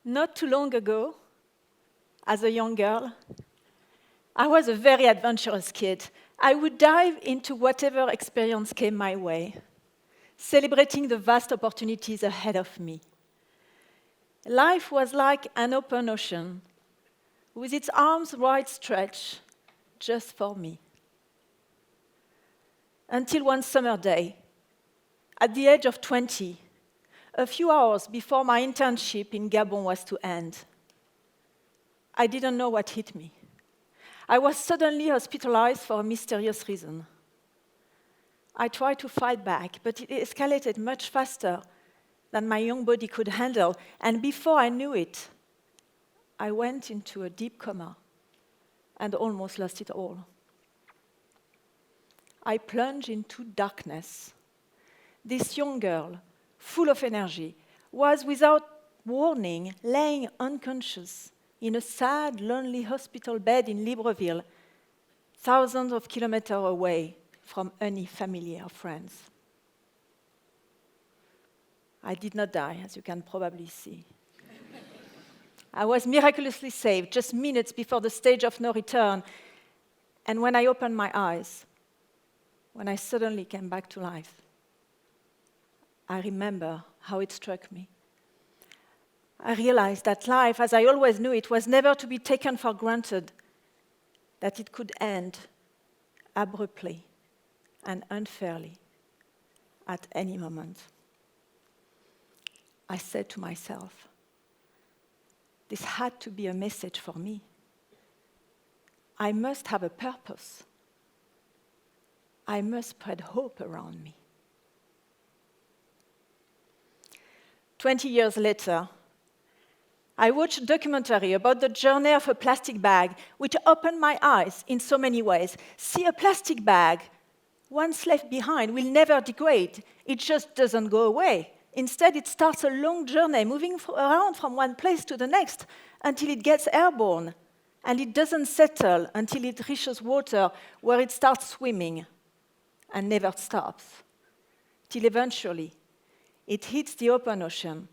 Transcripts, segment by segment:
Not too long ago, as a young girl, I was a very adventurous kid. I would dive into whatever experience came my way, celebrating the vast opportunities ahead of me. Life was like an open ocean, with its arms wide stretched just for me. Until one summer day, at the age of 20, a few hours before my internship in Gabon was to end, I didn't know what hit me. I was suddenly hospitalized for a mysterious reason. I tried to fight back, but it escalated much faster than my young body could handle, and before I knew it, I went into a deep coma and almost lost it all. I plunged into darkness. This young girl, full of energy, was without warning laying unconscious in a sad, lonely hospital bed in Libreville, thousands of kilometers away from any family or friends. I did not die, as you can probably see. I was miraculously saved just minutes before the stage of no return, and when I opened my eyes, when I suddenly came back to life, I remember how it struck me. I realized that life, as I always knew it, was never to be taken for granted, that it could end abruptly and unfairly at any moment. I said to myself, this had to be a message for me. I must have a purpose. I must spread hope around me. 20 years later, I watched a documentary about the journey of a plastic bag, which opened my eyes in so many ways. See, a plastic bag, once left behind, will never degrade. It just doesn't go away. Instead, it starts a long journey, moving around from one place to the next until it gets airborne. And it doesn't settle until it reaches water, where it starts swimming and never stops, till eventually it hits the open ocean,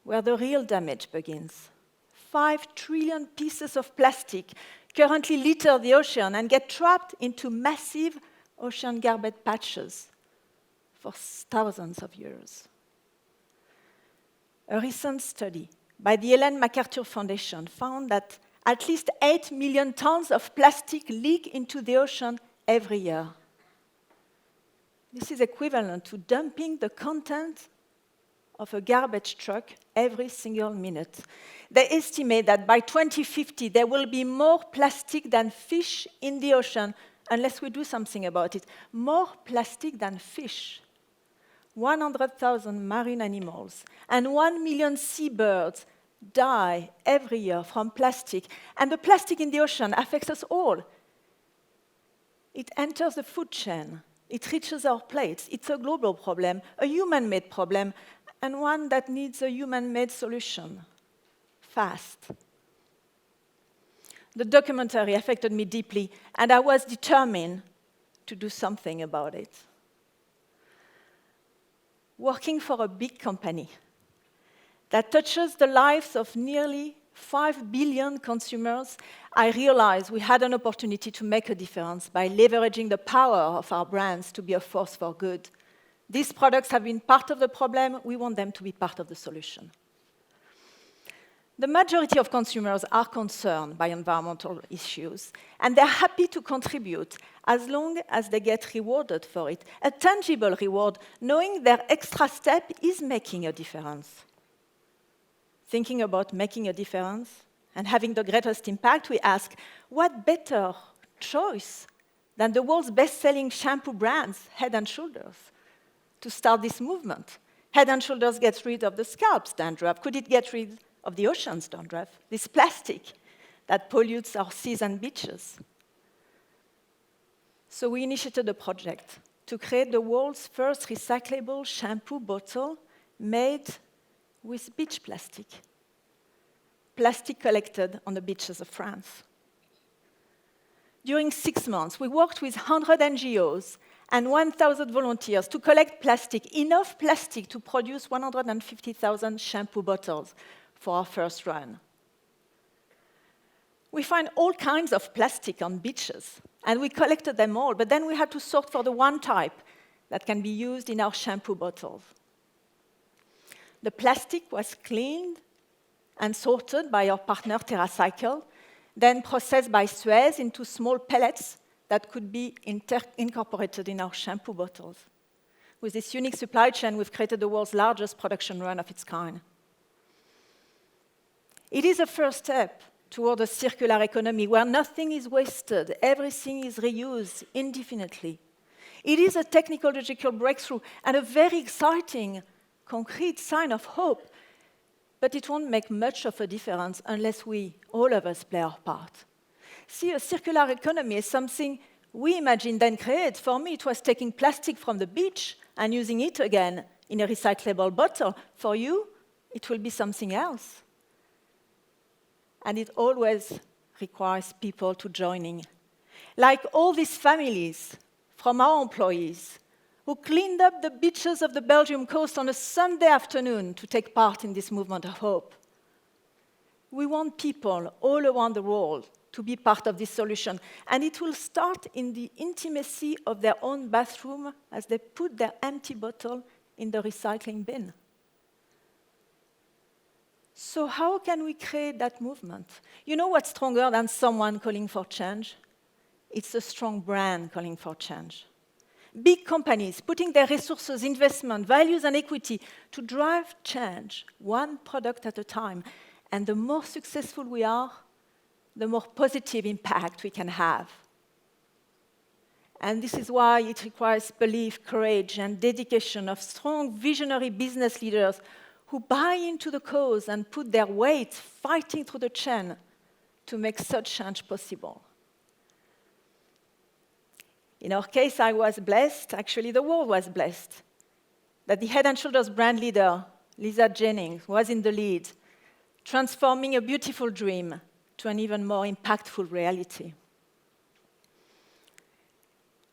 where the real damage begins. 5 trillion pieces of plastic currently litter the ocean and get trapped into massive ocean garbage patches for thousands of years. A recent study by the Ellen MacArthur Foundation found that at least 8 million tons of plastic leak into the ocean every year. This is equivalent to dumping the content of a garbage truck every single minute. They estimate that by 2050, there will be more plastic than fish in the ocean unless we do something about it. More plastic than fish. 100,000 marine animals and 1 million seabirds die every year from plastic. And the plastic in the ocean affects us all. It enters the food chain. It reaches our plates. It's a global problem, a human-made problem, and one that needs a human-made solution, fast. The documentary affected me deeply, and I was determined to do something about it. Working for a big company that touches the lives of nearly 5 billion consumers, I realized we had an opportunity to make a difference by leveraging the power of our brands to be a force for good. These products have been part of the problem. We want them to be part of the solution. The majority of consumers are concerned by environmental issues, and they're happy to contribute as long as they get rewarded for it, a tangible reward, knowing their extra step is making a difference. Thinking about making a difference and having the greatest impact, we ask, what better choice than the world's best-selling shampoo brands, Head & Shoulders, to start this movement? Head & Shoulders gets rid of the scalp's dandruff. Could it get rid of the ocean's dandruff, this plastic that pollutes our seas and beaches? So we initiated a project to create the world's first recyclable shampoo bottle made with beach plastic collected on the beaches of France. During 6 months, we worked with 100 NGOs and 1,000 volunteers to collect plastic, enough plastic to produce 150,000 shampoo bottles for our first run. We find all kinds of plastic on beaches, and we collected them all, but then we had to sort for the one type that can be used in our shampoo bottles. The plastic was cleaned and sorted by our partner TerraCycle, then processed by Suez into small pellets that could be incorporated in our shampoo bottles. With this unique supply chain, we've created the world's largest production run of its kind. It is a first step toward a circular economy where nothing is wasted, everything is reused indefinitely. It is a technological breakthrough and a very exciting, concrete sign of hope, but it won't make much of a difference unless we, all of us, play our part. See, a circular economy is something we imagined and created. For me, it was taking plastic from the beach and using it again in a recyclable bottle. For you, it will be something else. And it always requires people to join in. Like all these families from our employees who cleaned up the beaches of the Belgium coast on a Sunday afternoon to take part in this movement of hope. We want people all around the world to be part of this solution, and it will start in the intimacy of their own bathroom as they put their empty bottle in the recycling bin. So how can we create that movement? You know what's stronger than someone calling for change? It's a strong brand calling for change. Big companies putting their resources, investment, values, and equity to drive change, one product at a time. And the more successful we are, the more positive impact we can have. And this is why it requires belief, courage, and dedication of strong, visionary business leaders who buy into the cause and put their weight fighting through the chain to make such change possible. In our case, I was blessed, actually the world was blessed, that the Head & Shoulders brand leader, Lisa Jennings, was in the lead, transforming a beautiful dream to an even more impactful reality.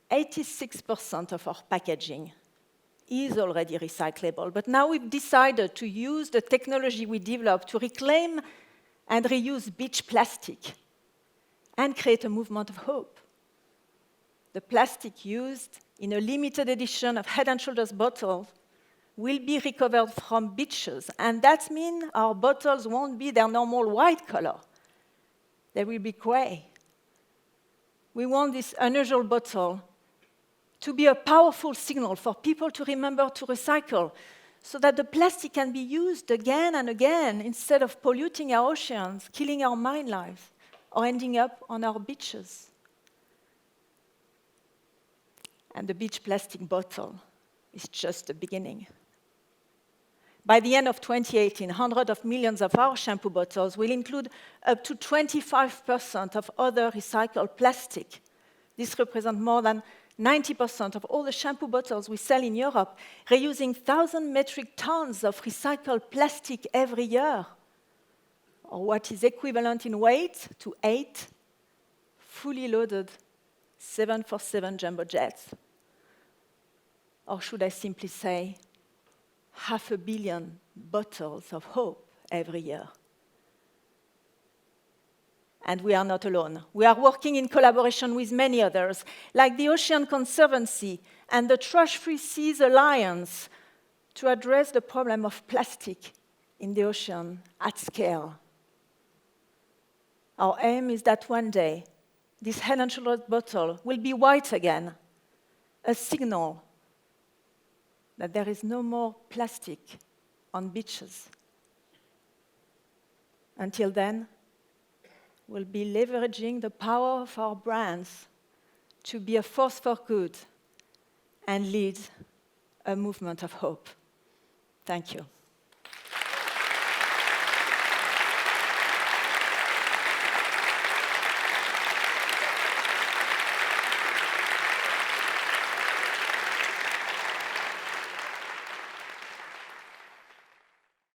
86% of our packaging is already recyclable, but now we've decided to use the technology we developed to reclaim and reuse beach plastic and create a movement of hope. The plastic used in a limited edition of Head & Shoulders bottles will be recovered from beaches, and that means our bottles won't be their normal white color. They will be gray. We want this unusual bottle to be a powerful signal for people to remember to recycle so that the plastic can be used again and again instead of polluting our oceans, killing our marine life, or ending up on our beaches. And the beach plastic bottle is just the beginning. By the end of 2018, hundreds of millions of our shampoo bottles will include up to 25% of other recycled plastic. This represents more than 90% of all the shampoo bottles we sell in Europe, reusing 1,000 metric tons of recycled plastic every year, or what is equivalent in weight to 8 fully loaded 747 jumbo jets. Or should I simply say, 500 million bottles of hope every year. And we are not alone. We are working in collaboration with many others, like the Ocean Conservancy and the Trash-Free Seas Alliance, to address the problem of plastic in the ocean at scale. Our aim is that one day, this Head & Shoulders bottle will be white again, a signal that there is no more plastic on beaches. Until then, we'll be leveraging the power of our brands to be a force for good and lead a movement of hope. Thank you.